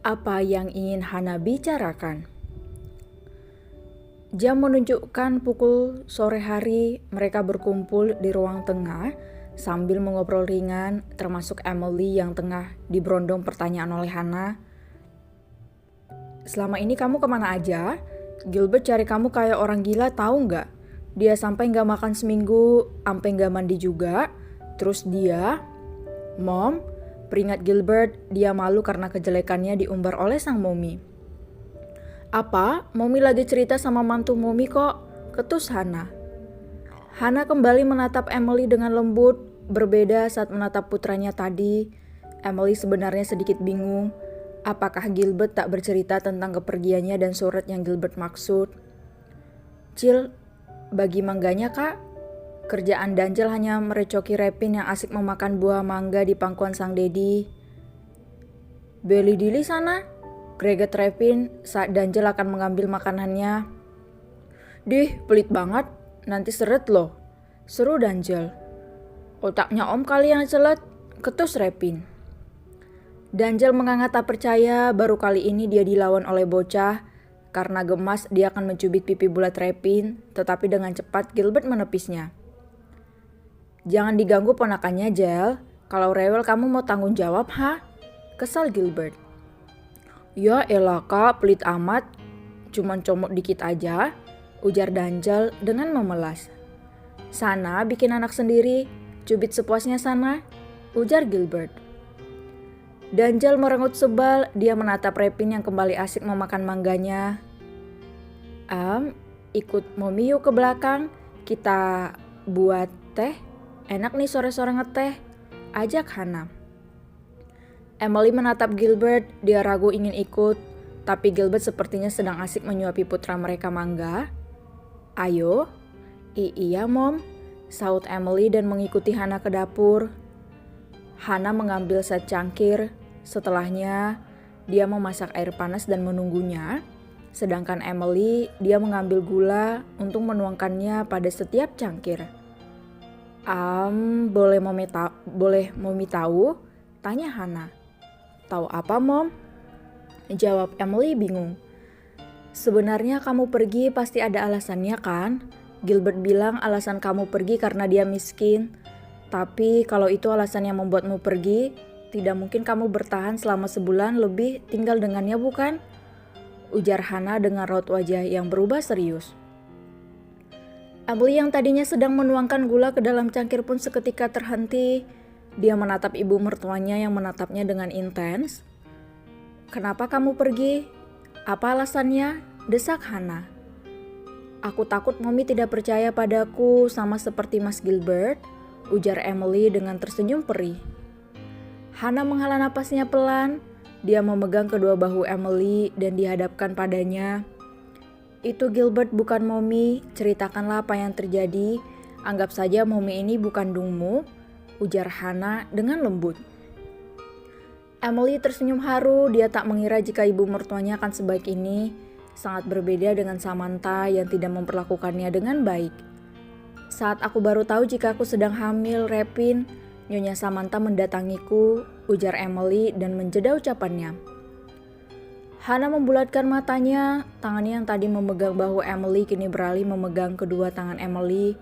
Apa yang ingin Hana bicarakan? Jam menunjukkan pukul sore hari. Mereka berkumpul di ruang tengah sambil mengobrol ringan, termasuk Emily yang tengah diberondong pertanyaan oleh Hana. Selama ini kamu kemana aja? Gilbert cari kamu kayak orang gila, tahu nggak? Dia sampai nggak makan seminggu, sampai nggak mandi juga. Terus dia, Mom, peringat Gilbert, dia malu karena kejelekannya diumbar oleh sang Momi. Apa? Momi lagi cerita sama mantu Momi kok, ketus Hana. Hana kembali menatap Emily dengan lembut, berbeda saat menatap putranya tadi. Emily sebenarnya sedikit bingung. Apakah Gilbert tak bercerita tentang kepergiannya dan surat yang Gilbert maksud? Cil, bagi mangganya kak? Kerjaan Danjel hanya merecoki Repin yang asik memakan buah mangga di pangkuan sang dedi. Beli dili sana, greget Repin saat Danjel akan mengambil makanannya. Dih, pelit banget, nanti seret loh, seru Danjel. Otaknya om kali yang celet, ketus Repin. Danjel menganggap tak percaya baru kali ini dia dilawan oleh bocah. Karena gemas dia akan mencubit pipi bulat Repin, tetapi dengan cepat Gilbert menepisnya. Jangan diganggu ponakannya, Jel. Kalau rewel kamu mau tanggung jawab, ha? Kesal Gilbert. Ya elah kak, pelit amat. Cuman comot dikit aja, ujar Danjel dengan memelas. Sana bikin anak sendiri, cubit sepuasnya sana, ujar Gilbert. Danjel merengut sebal, dia menatap Repin yang kembali asik memakan mangganya. Ikut Momi yuk ke belakang, kita buat teh. Enak nih sore-sore ngeteh, ajak Hana. Emily menatap Gilbert, dia ragu ingin ikut, tapi Gilbert sepertinya sedang asik menyuapi putra mereka mangga. Ayo, iya mom, saut Emily dan mengikuti Hana ke dapur. Hana mengambil secangkir, setelahnya dia memasak air panas dan menunggunya, sedangkan Emily dia mengambil gula untuk menuangkannya pada setiap cangkir. Boleh Momi tahu? Tanya Hana. Tahu apa, Mom? Jawab Emily bingung. Sebenarnya kamu pergi pasti ada alasannya kan? Gilbert bilang alasan kamu pergi karena dia miskin. Tapi kalau itu alasan yang membuatmu pergi, tidak mungkin kamu bertahan selama sebulan lebih tinggal dengannya bukan? Ujar Hana dengan raut wajah yang berubah serius. Emily yang tadinya sedang menuangkan gula ke dalam cangkir pun seketika terhenti. Dia menatap ibu mertuanya yang menatapnya dengan intens. Kenapa kamu pergi? Apa alasannya? Desak Hana. Aku takut Momi tidak percaya padaku sama seperti Mas Gilbert, ujar Emily dengan tersenyum perih. Hana menghela napasnya pelan. Dia memegang kedua bahu Emily dan dihadapkan padanya. Itu Gilbert bukan Momi, ceritakanlah apa yang terjadi. Anggap saja Momi ini bukan kandungmu, ujar Hana dengan lembut. Emily tersenyum haru, dia tak mengira jika ibu mertuanya akan sebaik ini. Sangat berbeda dengan Samantha yang tidak memperlakukannya dengan baik. Saat aku baru tahu jika aku sedang hamil, Repin, Nyonya Samantha mendatangiku, ujar Emily dan menjeda ucapannya. Hana membulatkan matanya, tangannya yang tadi memegang bahu Emily kini beralih memegang kedua tangan Emily.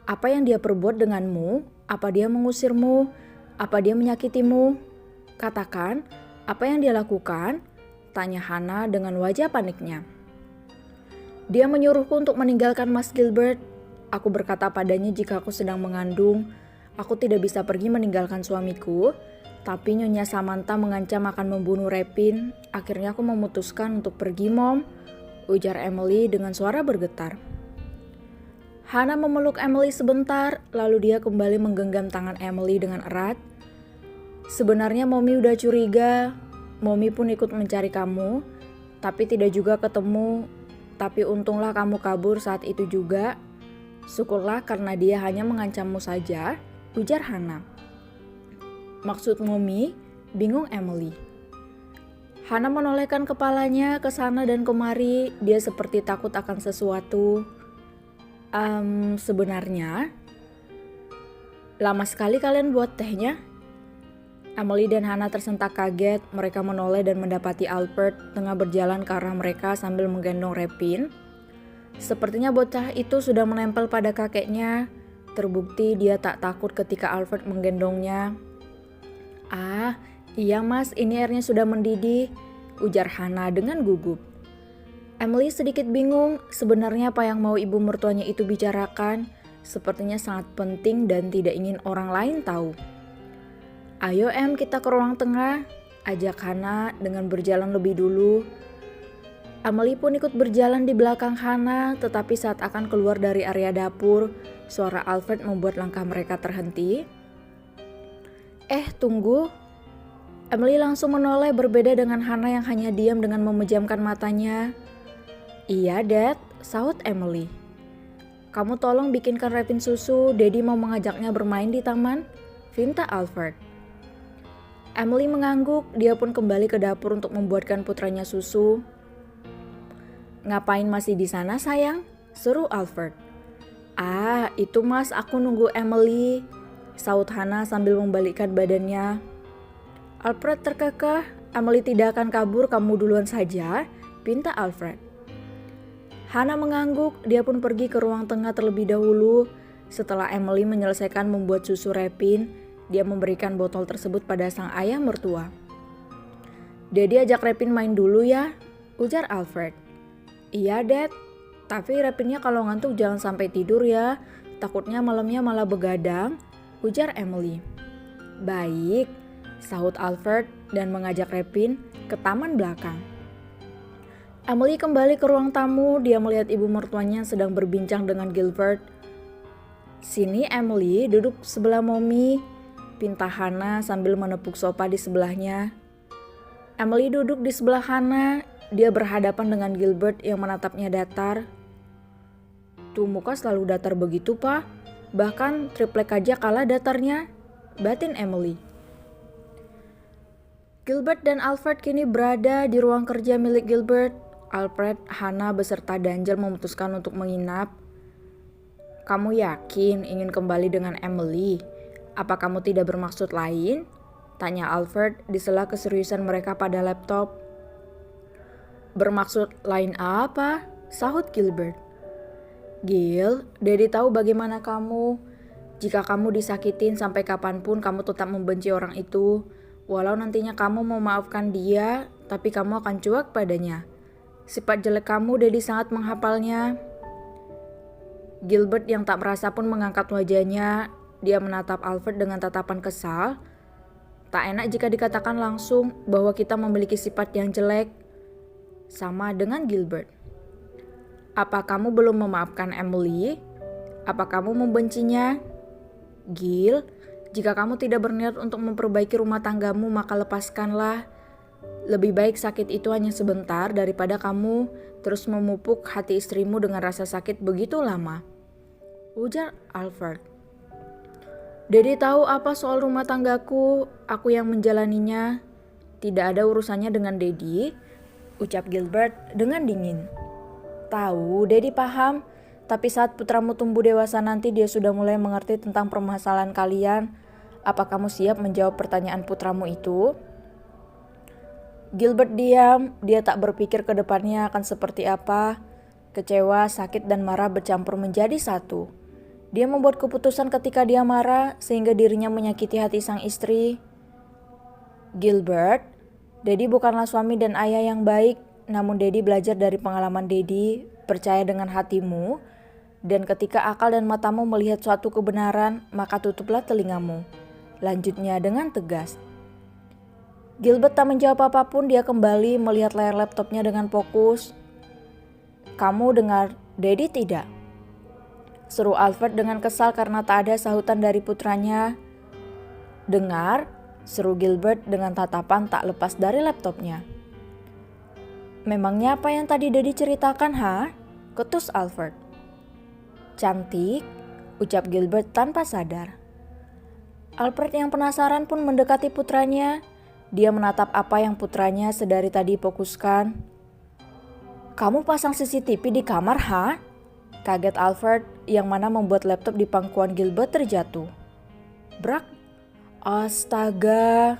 Apa yang dia perbuat denganmu? Apa dia mengusirmu? Apa dia menyakitimu? Katakan, apa yang dia lakukan? Tanya Hana dengan wajah paniknya. Dia menyuruhku untuk meninggalkan Mas Gilbert. Aku berkata padanya jika aku sedang mengandung, aku tidak bisa pergi meninggalkan suamiku. Tapi Nyonya Samantha mengancam akan membunuh Repin. Akhirnya aku memutuskan untuk pergi, Mom, ujar Emily dengan suara bergetar. Hana memeluk Emily sebentar, lalu dia kembali menggenggam tangan Emily dengan erat. Sebenarnya Momi udah curiga. Momi pun ikut mencari kamu, tapi tidak juga ketemu. Tapi untunglah kamu kabur saat itu juga. Syukurlah karena dia hanya mengancammu saja, ujar Hana. Maksudmu, Mi? Bingung Emily. Hana menolehkan kepalanya ke sana dan kemari, dia seperti takut akan sesuatu. Sebenarnya, lama sekali kalian buat tehnya? Emily dan Hana tersentak kaget, mereka menoleh dan mendapati Albert tengah berjalan ke arah mereka sambil menggendong Repin. Sepertinya bocah itu sudah menempel pada kakeknya, terbukti dia tak takut ketika Albert menggendongnya. Ah, iya mas, ini airnya sudah mendidih, ujar Hana dengan gugup. Emily sedikit bingung, sebenarnya apa yang mau ibu mertuanya itu bicarakan, sepertinya sangat penting dan tidak ingin orang lain tahu. Ayo Em, kita ke ruang tengah, ajak Hana dengan berjalan lebih dulu. Emily pun ikut berjalan di belakang Hana, tetapi saat akan keluar dari area dapur, suara Alfred membuat langkah mereka terhenti. Tunggu. Emily langsung menoleh, berbeda dengan Hana yang hanya diam dengan memejamkan matanya. Iya, Dad, sahut Emily. Kamu tolong bikinkan Repin susu, Daddy mau mengajaknya bermain di taman, pinta Alfred. Emily mengangguk, dia pun kembali ke dapur untuk membuatkan putranya susu. Ngapain masih di sana sayang? Seru Alfred. Ah, itu mas, aku nunggu Emily, saut Hana sambil membalikkan badannya. Alfred terkekeh, Emily tidak akan kabur, kamu duluan saja, pinta Alfred. Hana mengangguk, dia pun pergi ke ruang tengah terlebih dahulu. Setelah Emily menyelesaikan membuat susu Repin, dia memberikan botol tersebut pada sang ayah mertua. Daddy ajak Repin main dulu ya, ujar Alfred. Iya Dad, tapi Repinnya kalau ngantuk jangan sampai tidur ya, takutnya malamnya malah begadang, ujar Emily. Baik, sahut Alfred dan mengajak Repin ke taman belakang. Emily kembali ke ruang tamu, dia melihat ibu mertuanya sedang berbincang dengan Gilbert. Sini Emily, duduk sebelah Mommy, pinta Hana sambil menepuk sofa di sebelahnya. Emily duduk di sebelah Hana, dia berhadapan dengan Gilbert yang menatapnya datar. Tuh muka selalu datar begitu Pak, bahkan triplek aja kalah datarnya, batin Emily. Gilbert dan Alfred kini berada di ruang kerja milik Gilbert. Alfred, Hana beserta Danjel memutuskan untuk menginap. Kamu yakin ingin kembali dengan Emily? Apa kamu tidak bermaksud lain? Tanya Alfred di sela keseriusan mereka pada laptop. Bermaksud lain apa? Sahut Gilbert. Gil, Daddy tahu bagaimana kamu. Jika kamu disakitin sampai kapanpun kamu tetap membenci orang itu. Walau nantinya kamu memaafkan dia, tapi kamu akan cuek padanya. Sifat jelek kamu Daddy sangat menghafalnya. Gilbert yang tak merasa pun mengangkat wajahnya. Dia menatap Alfred dengan tatapan kesal. Tak enak jika dikatakan langsung bahwa kita memiliki sifat yang jelek. Sama dengan Gilbert. Apa kamu belum memaafkan Emily? Apa kamu membencinya? Gil, jika kamu tidak berniat untuk memperbaiki rumah tanggamu maka lepaskanlah. Lebih baik sakit itu hanya sebentar daripada kamu terus memupuk hati istrimu dengan rasa sakit begitu lama, ujar Alfred. Daddy tahu apa soal rumah tanggaku, aku yang menjalaninya. Tidak ada urusannya dengan Daddy, ucap Gilbert dengan dingin. Tahu, Daddy paham, tapi saat putramu tumbuh dewasa nanti dia sudah mulai mengerti tentang permasalahan kalian. Apa kamu siap menjawab pertanyaan putramu itu? Gilbert diam, dia tak berpikir ke depannya akan seperti apa. Kecewa, sakit dan marah bercampur menjadi satu. Dia membuat keputusan ketika dia marah sehingga dirinya menyakiti hati sang istri. Gilbert, Daddy bukanlah suami dan ayah yang baik, namun Daddy belajar dari pengalaman Daddy, percaya dengan hatimu, dan ketika akal dan matamu melihat suatu kebenaran, maka tutuplah telingamu. Lanjutnya dengan tegas. Gilbert tak menjawab apapun, dia kembali melihat layar laptopnya dengan fokus. Kamu dengar Daddy tidak? Seru Alfred dengan kesal karena tak ada sahutan dari putranya. Dengar, seru Gilbert dengan tatapan tak lepas dari laptopnya. Memangnya apa yang tadi Daddy ceritakan, ha? Ketus Alfred. Cantik, ucap Gilbert tanpa sadar. Alfred yang penasaran pun mendekati putranya. Dia menatap apa yang putranya sedari tadi fokuskan. Kamu pasang CCTV di kamar, ha? Kaget Alfred yang mana membuat laptop di pangkuan Gilbert terjatuh. Brak, astaga.